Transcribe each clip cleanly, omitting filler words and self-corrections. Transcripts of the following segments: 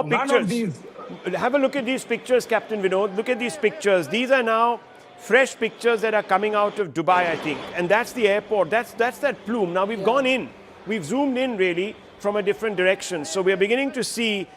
None of these. Have a look at these pictures, Captain Vinod. Look at these pictures. These are now fresh pictures that are coming out of Dubai, I think. And that's the airport. That's that plume. Now we've gone in. We've zoomed in really from a different direction. So we're beginning to see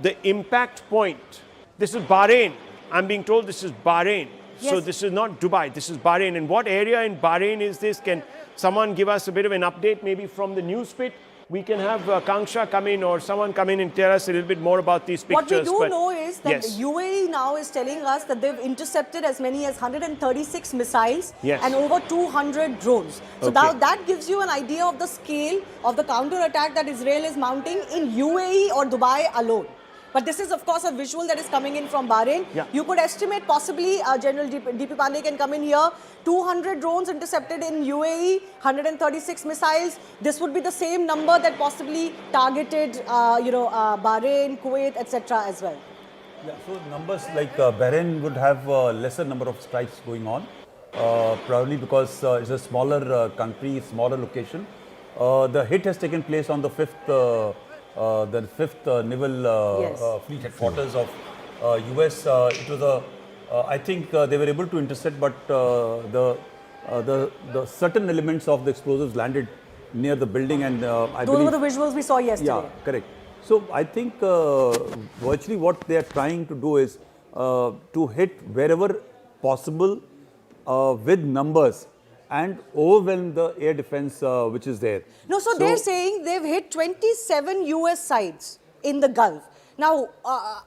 the impact point. This is Bahrain. I'm being told this is Bahrain. Yes. So this is not Dubai. This is Bahrain. And what area in Bahrain is this? Can someone give us a bit of an update maybe from the news pit? We can have Kanksha come in or someone come in and tell us a little bit more about these pictures. What we do know is that yes. the UAE now is telling us that they've intercepted as many as 136 missiles Yes. and over 200 drones. So Okay. now that gives you an idea of the scale of the counter-attack that Israel is mounting in UAE or Dubai alone. But this is, of course, a visual that is coming in from Bahrain. Yeah. You could estimate possibly, General DP Pandey can come in here, 200 drones intercepted in UAE, 136 missiles. This would be the same number that possibly targeted, Bahrain, Kuwait, etc. as well. Yeah, so numbers like Bahrain would have a lesser number of strikes going on, probably because it's a smaller country, smaller location. The hit has taken place on the fifth naval Yes. fleet headquarters of US. It was I think they were able to intercept, but the certain elements of the explosives landed near the building, and I Those believe were the visuals we saw yesterday. yeah, correct. So I think virtually what they are trying to do is to hit wherever possible with numbers and overwhelm the air defense which is there. No, so they're saying they've hit 27 US sites in the Gulf. Now,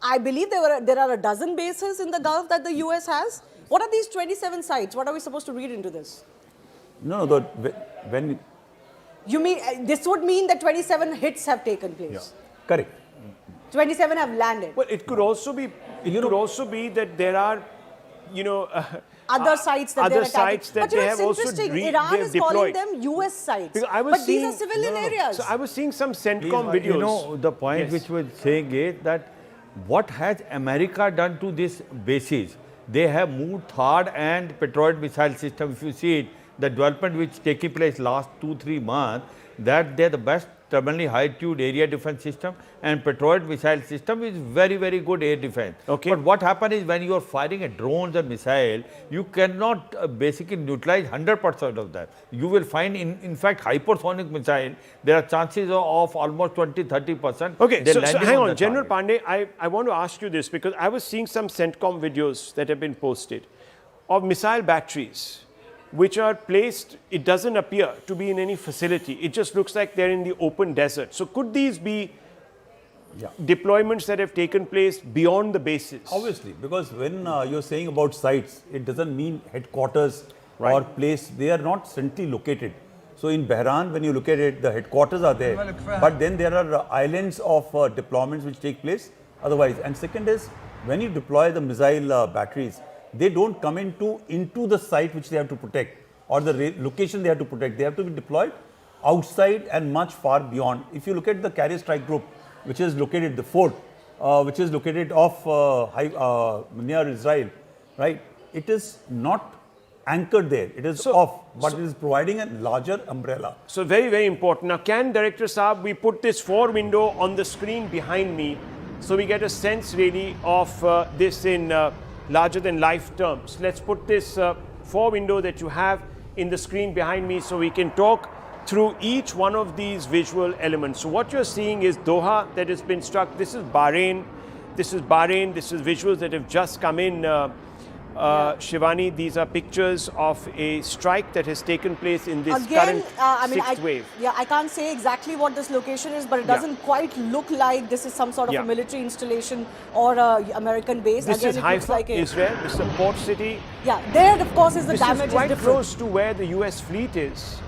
I believe there are a dozen bases in the Gulf that the US has. What are these 27 sites? What are we supposed to read into this? No, when You mean, this would mean that 27 hits have taken place. correct. 27 have landed. Well, it could also be. It could also be that there are, Other sites that other they're attacking. sites that But they have it's also interesting. Iran they've is calling deployed. them US sites. Because I was But these seeing- are civilian areas. So I was seeing some CENTCOM videos. You know, the point Yes. which was saying is that what has America done to this bases? They have moved THAAD and Patriot missile system. If you see it, the development which taking place last 2-3 months, that they're the best terminally high-altitude area defense system, and Patriot missile system is very, very good air defense. Okay. But what happens is when you are firing a drones or missile, you cannot basically neutralize 100% of that. You will find, in fact, hypersonic missile, there are chances of almost 20-30%. Okay, they're so landing hang on on, the General target. Pandey, I want to ask you this because I was seeing some CENTCOM videos that have been posted of missile batteries which are placed, it doesn't appear to be in any facility. It just looks like they're in the open desert. So could these be deployments that have taken place beyond the bases? Obviously, because when you're saying about sites, it doesn't mean headquarters Right. or place. They are not centrally located. So in Bahrain, when you look at it, the headquarters are there. But then there are islands of deployments which take place otherwise. And second is, when you deploy the missile batteries, they don't come into the site which they have to protect or the location they have to protect. They have to be deployed outside and much far beyond. If you look at the carrier strike group, which is located, the fort, which is located off near Israel, right? It is not anchored there. It is off, but it is providing a larger umbrella. So very, very important. Now, can Director Saab, we put this 4 window on the screen behind me so we get a sense really of this in larger than life terms. Let's put this 4 window that you have in the screen behind me so we can talk through each one of these visual elements. So what you're seeing is Doha that has been struck. This is Bahrain. This is Bahrain. This is visuals that have just come in. Shivani, these are pictures of a strike that has taken place in this current sixth wave. Yeah, I can't say exactly what this location is, but it doesn't quite look like this is some sort of a military installation or a American base. This Again, is it Haifa, looks like Israel. This is a port city. Yeah, there of course is the This damage is quite different. close to where the US fleet is.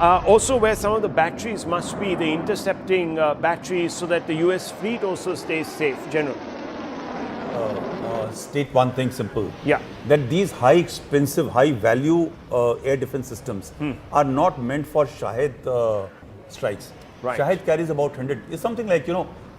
Also where some of the batteries must be, the intercepting batteries, so that the US fleet also stays safe, General. State one thing simple. Yeah. That these high expensive, high value air defense systems are not meant for Shahed strikes. Right. Shahed carries about 100. It's something like,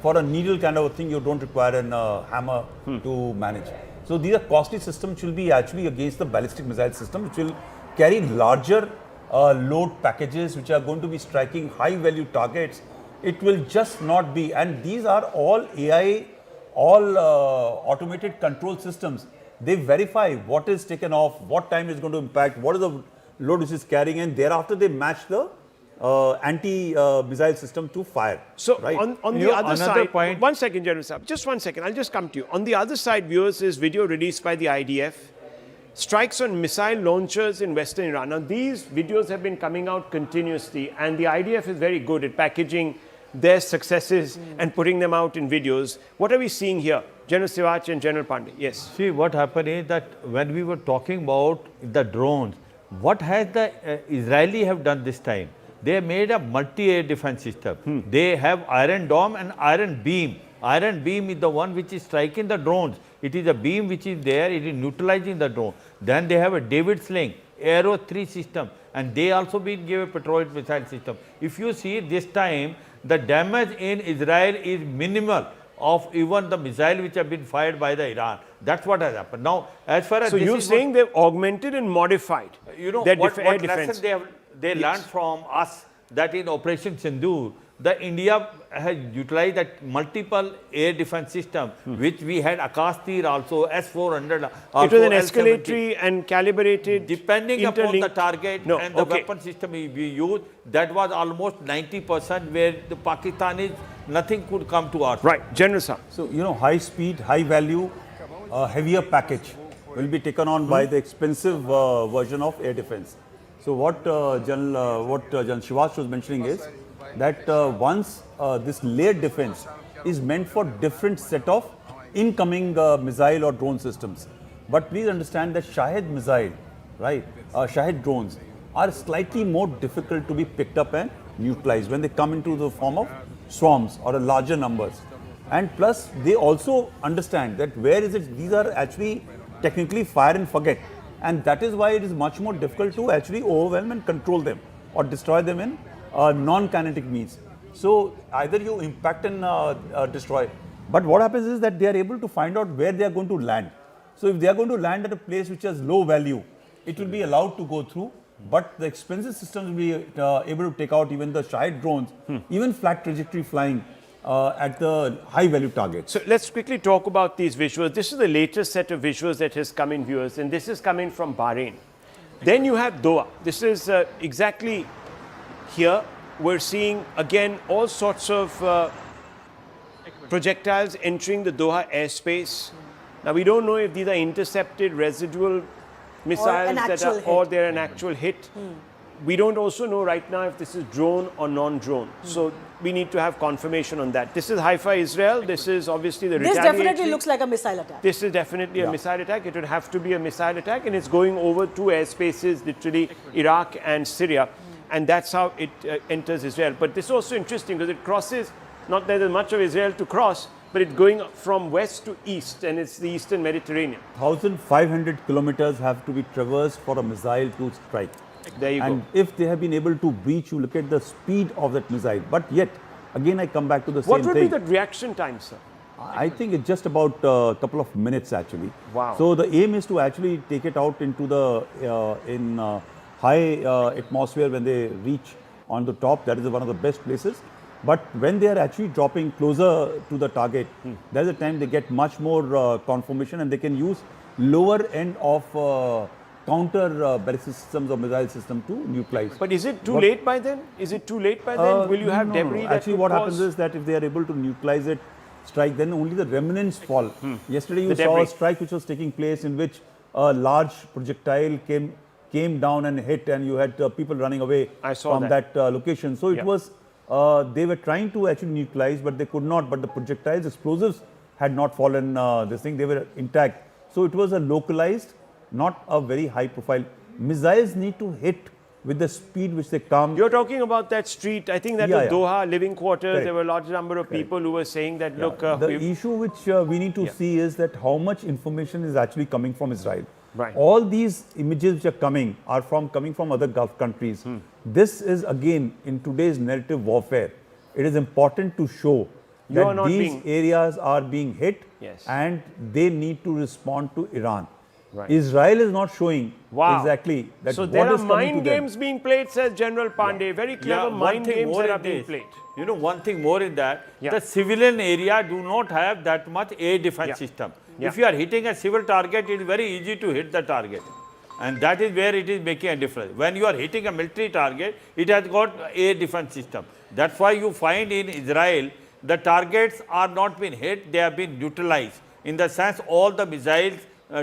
for a needle kind of a thing, you don't require a hammer to manage. So these are costly systems which will be actually against the ballistic missile system, which will carry larger load packages, which are going to be striking high value targets. It will just not be, and these are all AI all automated control systems, they verify what is taken off, what time is going to impact, what is the load which is carrying, and thereafter they match the anti-missile system to fire. So right? on the other side, one second, General Saab, just 1 second, I'll just come to you. On the other side, viewers, is video released by the IDF, strikes on missile launchers in Western Iran. Now, these videos have been coming out continuously, and the IDF is very good at packaging their successes and putting them out in videos. What are we seeing here? General Siwach and General Pandey. Yes. See, what happened is that when we were talking about the drones, what has the Israeli have done this time? They made a multi-air defense system. They have Iron Dome and Iron Beam. Iron Beam is the one which is striking the drones. It is a beam which is there, it is neutralizing the drone. Then they have a David Sling, Arrow 3 system, and they also been given a Patriot missile system. If you see this time, the damage in Israel is minimal of even the missile which have been fired by the Iran. That's what has happened. Now, as far as so you're saying they've augmented and modified their air defense. They learned from us that in Operation Sindoor, the India has utilized that multiple air defense system, which we had Akash Tir also, S-400. It was an escalatory and calibrated, depending upon the target and the weapon system we used. That was almost 90% where the Pakistanis, nothing could come to us. Right, General Saab. So, high speed, high value, heavier package will be taken on by the expensive version of air defense. So, what General Siwach was mentioning is that once this layered defense is meant for different set of incoming missile or drone systems. But please understand that Shahed missile, right, Shahed drones are slightly more difficult to be picked up and neutralized when they come into the form of swarms or a larger numbers. And plus, they also understand that where is it, these are actually technically fire and forget. And that is why it is much more difficult to actually overwhelm and control them or destroy them in non-kinetic means. So either you impact and destroy. But what happens is that they are able to find out where they are going to land. So if they are going to land at a place which has low value, it will be allowed to go through. But the expensive systems will be able to take out even the Shahed drones, even flat trajectory flying at the high value targets. So let's quickly talk about these visuals. This is the latest set of visuals that has come in, viewers, and this is coming from Bahrain. Then you have Doha. This is exactly here. We're seeing again all sorts of projectiles entering the Doha airspace. Now we don't know if these are intercepted residual missiles or they're an actual hit. We don't also know right now if this is drone or non-drone. So we need to have confirmation on that. This is Haifa, Israel. This is obviously the retaliatory. This definitely looks like a missile attack. This is definitely a missile attack. It would have to be a missile attack, and it's going over two airspaces, literally Iraq and Syria. And that's how it enters Israel. But this is also interesting because it crosses, not that there's much of Israel to cross, but it's going from west to east, and it's the eastern Mediterranean. 1,500 kilometers have to be traversed for a missile to strike. There you go. And if they have been able to breach, you look at the speed of that missile. But yet, again, I come back to the same thing. What would be the reaction time, sir? I think it's just about a couple of minutes, actually. Wow. So the aim is to actually take it out into the high atmosphere when they reach on the top. That is one of the best places. But when they are actually dropping closer to the target, that is the time they get much more confirmation, and they can use lower end of counter ballistic systems or missile system to neutralize. But is it too late by then? Is it too late by then? Will you have debris that actually, what happens is that if they are able to neutralize it, strike, then only the remnants fall. Yesterday you saw a strike which was taking place in which a large projectile came down and hit, and you had people running away from that location. So it was, they were trying to actually neutralize, but they could not. But the projectiles, explosives had not fallen, this thing, they were intact. So it was a localized, not a very high profile. Missiles need to hit with the speed which they come. You're talking about that street, I think that was Doha, living quarters. Correct. There were a large number of people who were saying that, look... the issue which we need to see is that how much information is actually coming from Israel. Right. All these images which are coming are coming from other Gulf countries. This is again, in today's narrative warfare, it is important to show that these areas are being hit and they need to respond to Iran. Israel is not showing Wow. exactly that So what there are is coming mind to them. games being played, says General Pandey. Very clever one mind thing games more that in are being this, played. You know, one thing more in that, Yeah. the civilian area do not have that much air defense Yeah. system. Yeah. If you are hitting a civil target, it is very easy to hit the target. And that is where it is making a difference. When you are hitting a military target, it has got air defense system. That's why you find in Israel, the targets are not been hit, they have been neutralized. In the sense, all the missiles,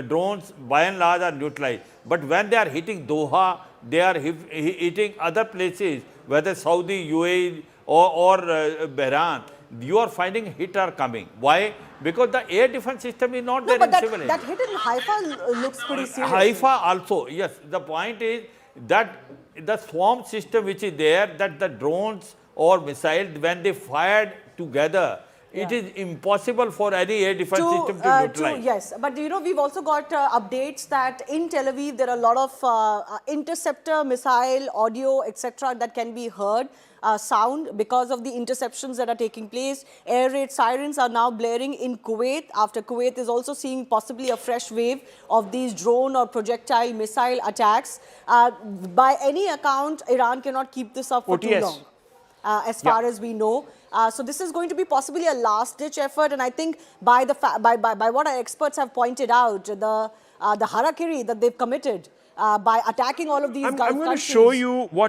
drones, by and large, are neutralized. But when they are hitting Doha, they are hitting other places, whether Saudi, UAE, or Bahrain, you are finding hit are coming. Why? Because the air defense system is not No, there but in that, civil area. that hit in Haifa looks pretty serious. Haifa also, yes. The point is that the swarm system which is there, that the drones or missiles, when they fired together, it is impossible for any air defense system to neutralize. Yes, but you know, we've also got updates that in Tel Aviv there are a lot of interceptor, missile, audio, etc. that can be heard, sound because of the interceptions that are taking place. Air raid sirens are now blaring in Kuwait, after Kuwait is also seeing possibly a fresh wave of these drone or projectile missile attacks. By any account, Iran cannot keep this up for too OTS. long. As far as we know. So this is going to be possibly a last-ditch effort, and I think by what our experts have pointed out, the harakiri that they've committed by attacking all of these Gulf I'm going to countries. show you what